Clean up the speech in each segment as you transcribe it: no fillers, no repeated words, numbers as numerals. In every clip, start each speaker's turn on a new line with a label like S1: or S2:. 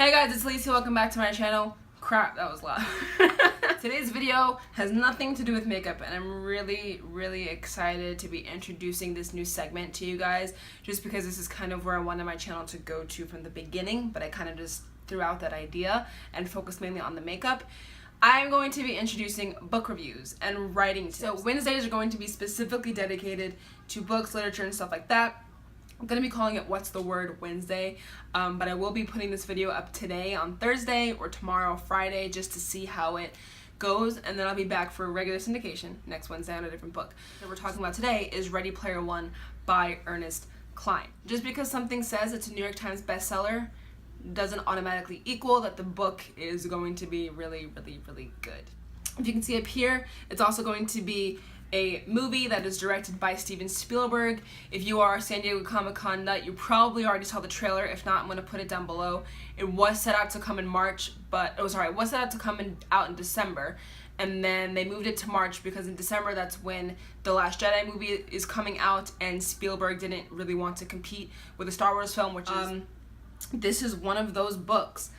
S1: Hey guys, it's Lacey. Welcome back to my channel. Crap, that was loud. Today's video has nothing to do with makeup, and I'm really excited to be introducing this new segment to you guys, just because this is kind of where I wanted my channel to go to from the beginning, but I kind of just threw out that idea and focused mainly on the makeup. I'm going to be introducing book reviews and writing tips. So Wednesdays are going to be specifically dedicated to books, literature, and stuff like that. I'm going to be calling it What's the Word Wednesday, but I will be putting this video up today on Thursday or tomorrow Friday just to see how it goes, and then I'll be back for regular syndication next Wednesday on a different book. What we're talking about today is Ready Player One by Ernest Cline. Just because something says it's a New York Times bestseller doesn't automatically equal that the book is going to be really good. If you can see up here, it's also going to be a movie that is directed by Steven Spielberg. If you are a San Diego Comic-Con nut, you probably already saw the trailer. If not, I'm going to put it down below. It was set out to come in March, but it was set out to come out in December, and then they moved it to March because in December that's when The Last Jedi movie is coming out, and Spielberg didn't really want to compete with a Star Wars film, which is this is one of those books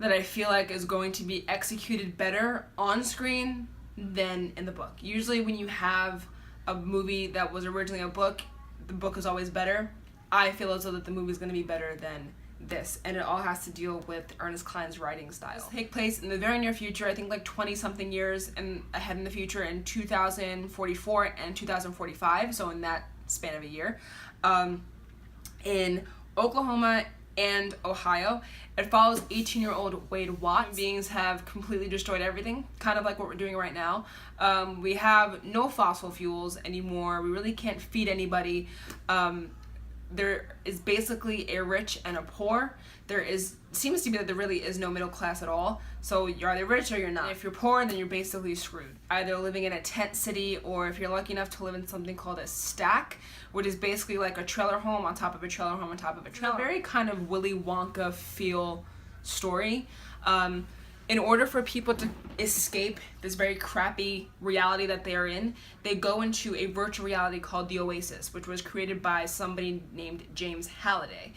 S1: that I feel like is going to be executed better on screen than in the book. Usually when you have a movie that was originally a book, the book is always better. I feel as though that the movie is going to be better than this, and it all has to deal with Ernest Cline's writing style. This take place in the very near future, I think like 20-something years and ahead in the future, in 2044 and 2045, so in that span of a year, in Oklahoma and Ohio. It follows 18-year-old Wade Watts. Beings have completely destroyed everything, kind of like what we're doing right now. We have no fossil fuels anymore. We really can't feed anybody. There is basically a rich and a poor. Seems to be that there really is no middle class at all. So you're either rich or you're not. If you're poor, then you're basically screwed. Either living in a tent city, or if you're lucky enough to live in something called a stack, which is basically like a trailer home on top of a trailer home on top of a trailer. A very kind of Willy Wonka feel story. In order for people to escape this very crappy reality that they are in, they go into a virtual reality called the Oasis, which was created by somebody named James Halliday.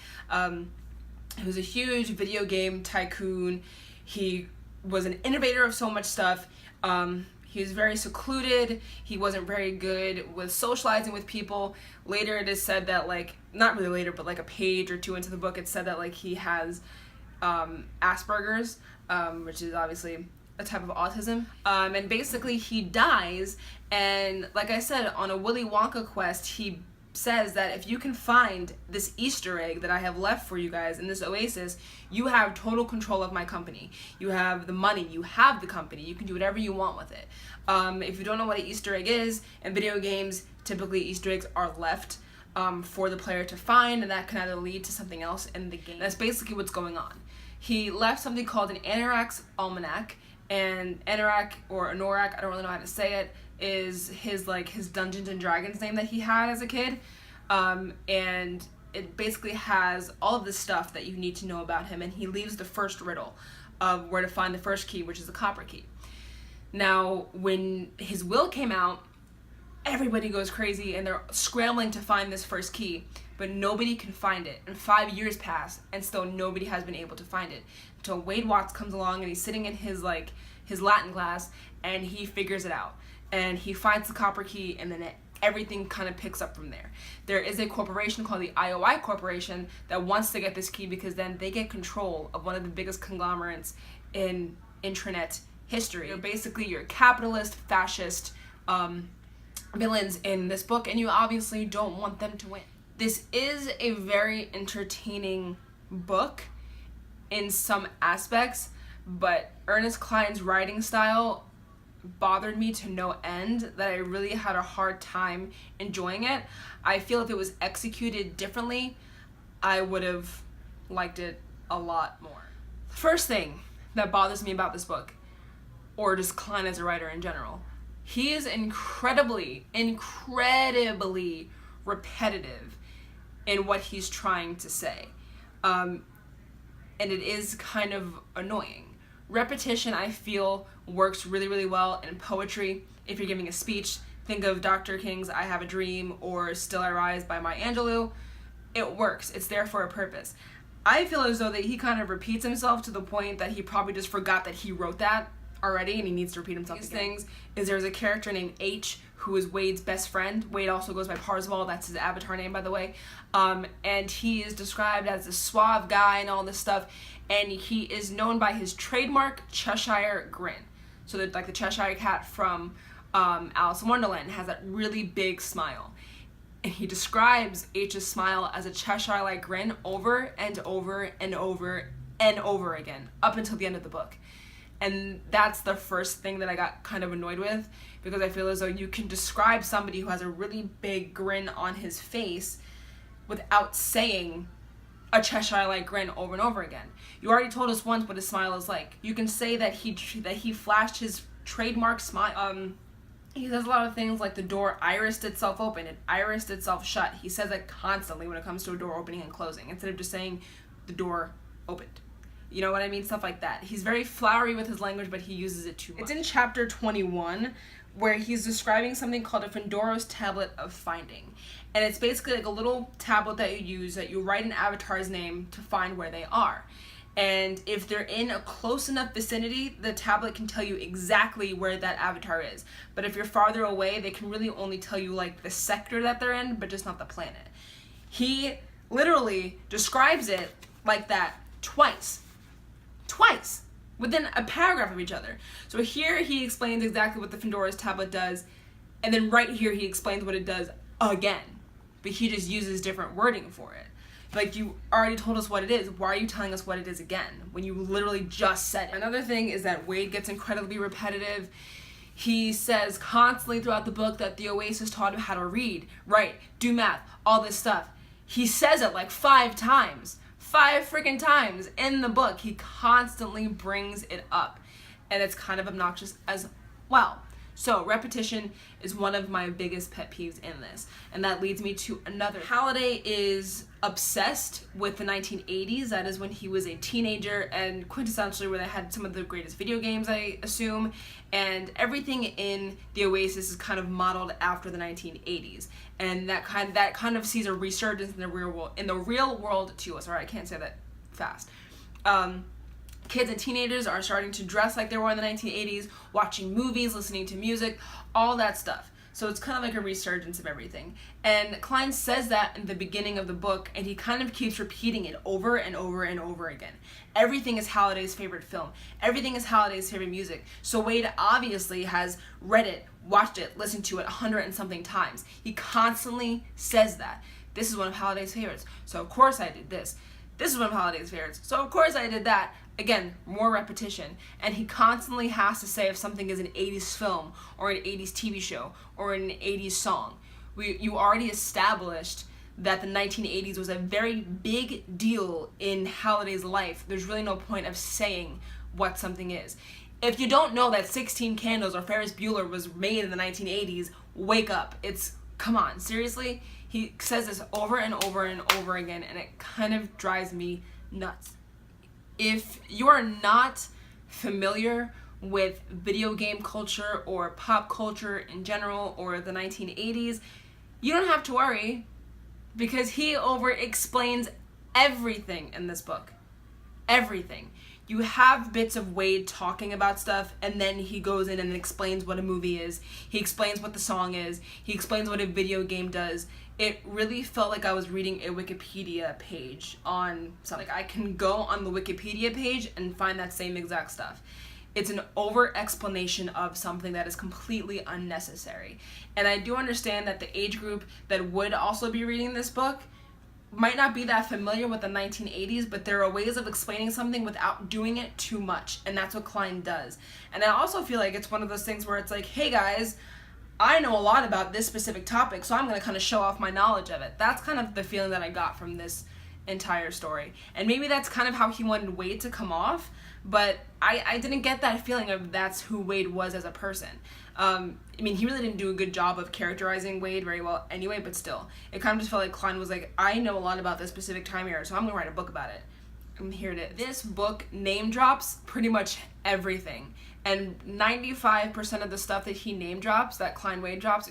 S1: He was a huge video game tycoon. He was an innovator of so much stuff. He was very secluded. He wasn't very good with socializing with people. Later it is said that, like, not really later, but like a page or two into the book, it said that like he has Asperger's, which is obviously a type of autism. And basically he dies, and like I said, on a Willy Wonka quest, he says that if you can find this Easter egg that I have left for you guys in this oasis, you have total control of my company. You have the money, you have the company, you can do whatever you want with it. If you don't know what an Easter egg is, in video games, typically Easter eggs are left for the player to find, and that can either lead to something else in the game. That's basically what's going on. He left something called an Anorak's Almanac, and Anorak, or Anorak, I don't really know how to say it, is his Dungeons and Dragons name that he had as a kid, and it basically has all of the stuff that you need to know about him, and he leaves the first riddle of where to find the first key, which is the copper key. Now, when his will came out, everybody goes crazy and they're scrambling to find this first key, but nobody can find it, and 5 years pass and still nobody has been able to find it until Wade Watts comes along, and he's sitting in his Latin class, and he figures it out, and he finds the copper key, and then everything kind of picks up from there. There is a corporation called the IOI Corporation that wants to get this key because then they get control of one of the biggest conglomerates in intranet history. They're basically your capitalist, fascist villains in this book, and you obviously don't want them to win. This is a very entertaining book in some aspects, but Ernest Cline's writing style bothered me to no end, that I really had a hard time enjoying it. I feel if it was executed differently, I would have liked it a lot more. First thing that bothers me about this book, or just Cline as a writer in general, he is incredibly repetitive in what he's trying to say. And it is kind of annoying. Repetition, I feel, works really well in poetry. If you're giving a speech, think of Dr. King's I Have a Dream or Still I Rise by Maya Angelou. It works. It's there for a purpose. I feel as though that he kind of repeats himself to the point that he probably just forgot that he wrote that already and he needs to repeat himself. These things is there's a character named H who is Wade's best friend. Wade also goes by Parzival, that's his avatar name, by the way. And he is described as a suave guy and all this stuff, and he is known by his trademark Cheshire grin. So that, like the Cheshire cat from Alice in Wonderland, has that really big smile. And he describes H's smile as a Cheshire-like grin over and over and over and over again, up until the end of the book. And that's the first thing that I got kind of annoyed with, because I feel as though you can describe somebody who has a really big grin on his face without saying a Cheshire-like grin over and over again. You already told us once what his smile is like. You can say that he flashed his trademark smile. He says a lot of things like the door irised itself open, it irised itself shut. He says that constantly when it comes to a door opening and closing, instead of just saying the door opened. You know what I mean? Stuff like that. He's very flowery with his language, but he uses it too much. It's in chapter 21, where he's describing something called a Fendoros Tablet of Finding. And it's basically like a little tablet that you use that you write an avatar's name to find where they are. And if they're in a close enough vicinity, the tablet can tell you exactly where that avatar is. But if you're farther away, they can really only tell you like the sector that they're in, but just not the planet. He literally describes it like that twice, within a paragraph of each other. So here he explains exactly what the Fendoros tablet does, and then right here he explains what it does again, but he just uses different wording for it. Like, you already told us what it is, why are you telling us what it is again when you literally just said it? Another thing is that Wade gets incredibly repetitive. He says constantly throughout the book that the Oasis taught him how to read, write, do math, all this stuff. He says it like 5 times. 5 freaking times in the book. He constantly brings it up, and it's kind of obnoxious as well. So repetition is one of my biggest pet peeves in this, and that leads me to another. Halliday is obsessed with the 1980s. That is when he was a teenager, and quintessentially where they had some of the greatest video games, I assume, and everything in the Oasis is kind of modeled after the 1980s, and that kind of sees a resurgence in the real world too. Sorry, I can't say that fast. Kids and teenagers are starting to dress like they were in the 1980s, watching movies, listening to music, all that stuff. So it's kind of like a resurgence of everything. And Cline says that in the beginning of the book, and he kind of keeps repeating it over and over and over again. Everything is Halliday's favorite film. Everything is Halliday's favorite music. So Wade obviously has read it, watched it, listened to it 100 and something times. He constantly says that. This is one of Halliday's favorites, so of course I did this. This is one of Halliday's favorites, so of course I did that. Again, more repetition. And he constantly has to say if something is an 80s film or an 80s TV show or an 80s song. You already established that the 1980s was a very big deal in Halliday's life. There's really no point of saying what something is. If you don't know that 16 Candles or Ferris Bueller was made in the 1980s, wake up. Come on, seriously? He says this over and over and over again, and it kind of drives me nuts. If you are not familiar with video game culture or pop culture in general or the 1980s, you don't have to worry, because he over-explains everything in this book. Everything. You have bits of Wade talking about stuff, and then he goes in and explains what a movie is. He explains what the song is. He explains what a video game does. It really felt like I was reading a Wikipedia page on something. I can go on the Wikipedia page and find that same exact stuff. It's an over-explanation of something that is completely unnecessary. And I do understand that the age group that would also be reading this book might not be that familiar with the 1980s, but there are ways of explaining something without doing it too much, and that's what Cline does. And I also feel like it's one of those things where it's like, hey guys, I know a lot about this specific topic, so I'm going to kind of show off my knowledge of it. That's kind of the feeling that I got from this entire story. And maybe that's kind of how he wanted Wade to come off, but I didn't get that feeling of that's who Wade was as a person. I mean, he really didn't do a good job of characterizing Wade very well anyway, but still. It kind of just felt like Cline was like, I know a lot about this specific time era, so I'm going to write a book about it. And here it is. This book name drops pretty much everything. And 95% of the stuff that he name drops, that Cline Wade drops,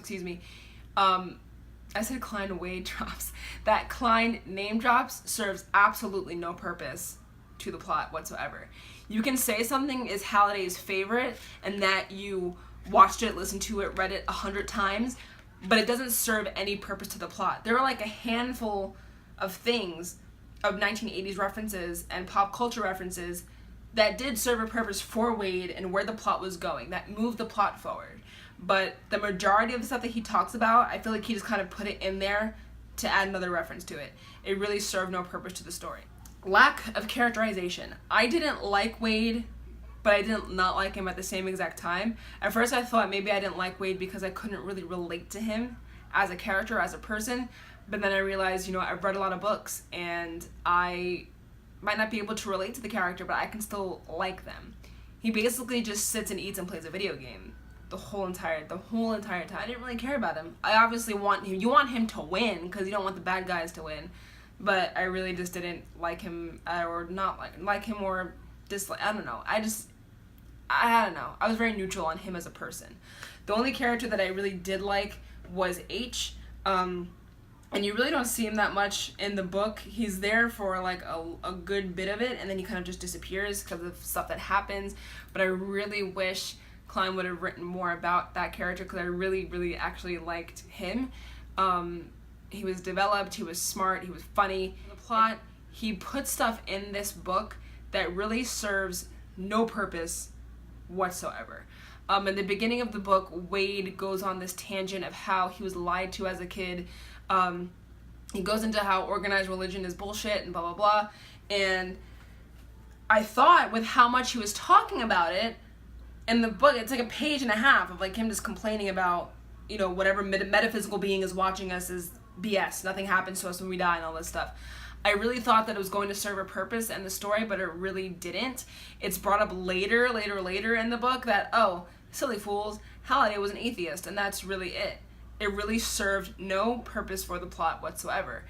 S1: I said Klein Wade drops. That Klein name drops serves absolutely no purpose to the plot whatsoever. You can say something is Halliday's favorite and that you watched it, listened to it, read it 100 times, but it doesn't serve any purpose to the plot. There are like a handful of things, of 1980s references and pop culture references that did serve a purpose for Wade and where the plot was going, that moved the plot forward. But the majority of the stuff that he talks about, I feel like he just kind of put it in there to add another reference to it. It really served no purpose to the story. Lack of characterization. I didn't like Wade, but I didn't not like him at the same exact time. At first I thought maybe I didn't like Wade because I couldn't really relate to him as a character, as a person, but then I realized, you know, I've read a lot of books and I might not be able to relate to the character, but I can still like them. He basically just sits and eats and plays a video game the whole entire time. I didn't really care about him. I obviously want him. You want him to win because you don't want the bad guys to win, but I really just didn't like him or not like him or dislike. I don't know. I don't know. I was very neutral on him as a person. The only character that I really did like was H. And you really don't see him that much in the book. He's there for like a good bit of it, and then he kind of just disappears because of stuff that happens. But I really wish Klein would have written more about that character because I really actually liked him. He was developed, he was smart, he was funny. The plot, he put stuff in this book that really serves no purpose whatsoever. In the beginning of the book, Wade goes on this tangent of how he was lied to as a kid. He goes into how organized religion is bullshit and blah blah blah, and I thought with how much he was talking about it in the book, it's like a page and a half of like him just complaining about, you know, whatever metaphysical being is watching us is BS, nothing happens to us when we die and all this stuff. I really thought that it was going to serve a purpose in the story, but it really didn't. It's brought up later in the book that, oh, silly fools, Halliday was an atheist, and that's really it. It really served no purpose for the plot whatsoever.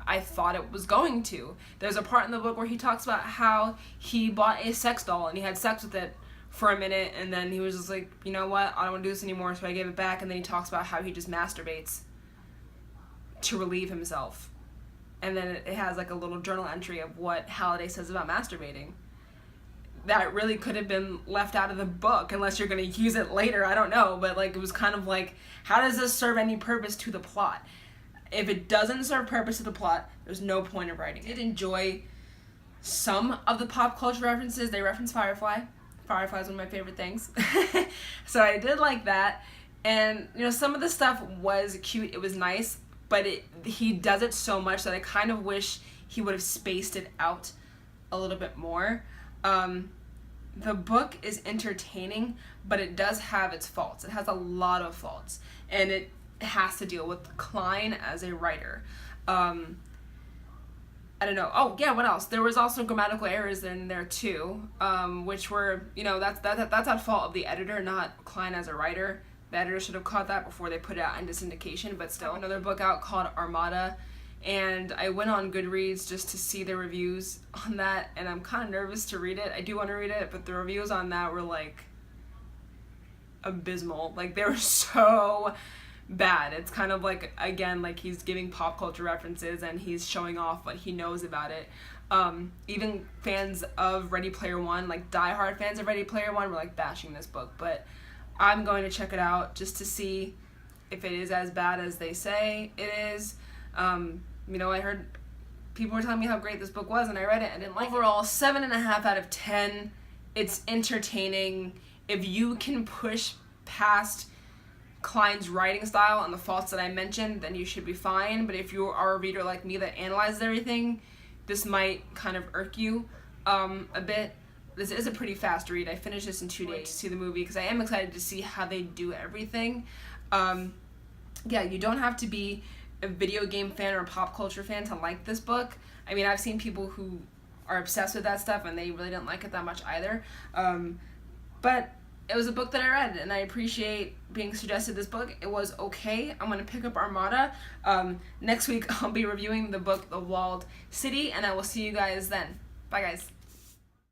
S1: I thought it was going to. There's a part in the book where he talks about how he bought a sex doll and he had sex with it for a minute, and then he was just like, you know what, I don't want to do this anymore, so I gave it back. And then he talks about how he just masturbates to relieve himself. And then it has like a little journal entry of what Halliday says about masturbating. That really could have been left out of the book unless you're going to use it later, I don't know, but like it was kind of like, how does this serve any purpose to the plot? If it doesn't serve purpose to the plot, there's no point of writing it. I did enjoy some of the pop culture references. They reference Firefly. Firefly is one of my favorite things. So I did like that. And, you know, some of the stuff was cute, it was nice, but he does it so much that I kind of wish he would have spaced it out a little bit more. The book is entertaining, but it does have its faults. It has a lot of faults, and it has to deal with Klein as a writer. I don't know. Oh yeah, what else? There was also grammatical errors in there too, which were, you know, that's at fault of the editor, not Klein as a writer. The editor should have caught that before they put it out into syndication. But still, another book out called Armada. And I went on Goodreads just to see the reviews on that, and I'm kind of nervous to read it. I do want to read it, but the reviews on that were like abysmal. Like they were so bad. It's kind of like, again, like he's giving pop culture references and he's showing off what he knows about it. Even fans of Ready Player One, like diehard fans of Ready Player One, were like bashing this book, but I'm going to check it out just to see if it is as bad as they say it is. You know, I heard people were telling me how great this book was, and I read it and didn't like it. Overall, 7.5 out of 10. It's entertaining. If you can push past Klein's writing style and the faults that I mentioned, then you should be fine. But if you are a reader like me that analyzes everything, this might kind of irk you a bit. This is a pretty fast read. I finished this in 2 days to see the movie because I am excited to see how they do everything. Yeah, you don't have to be a video game fan or a pop culture fan to like this book. I mean, I've seen people who are obsessed with that stuff and they really didn't like it that much either. But it was a book that I read, and I appreciate being suggested this book. It was okay. I'm going to pick up Armada. Next week, I'll be reviewing the book The Walled City, and I will see you guys then. Bye, guys.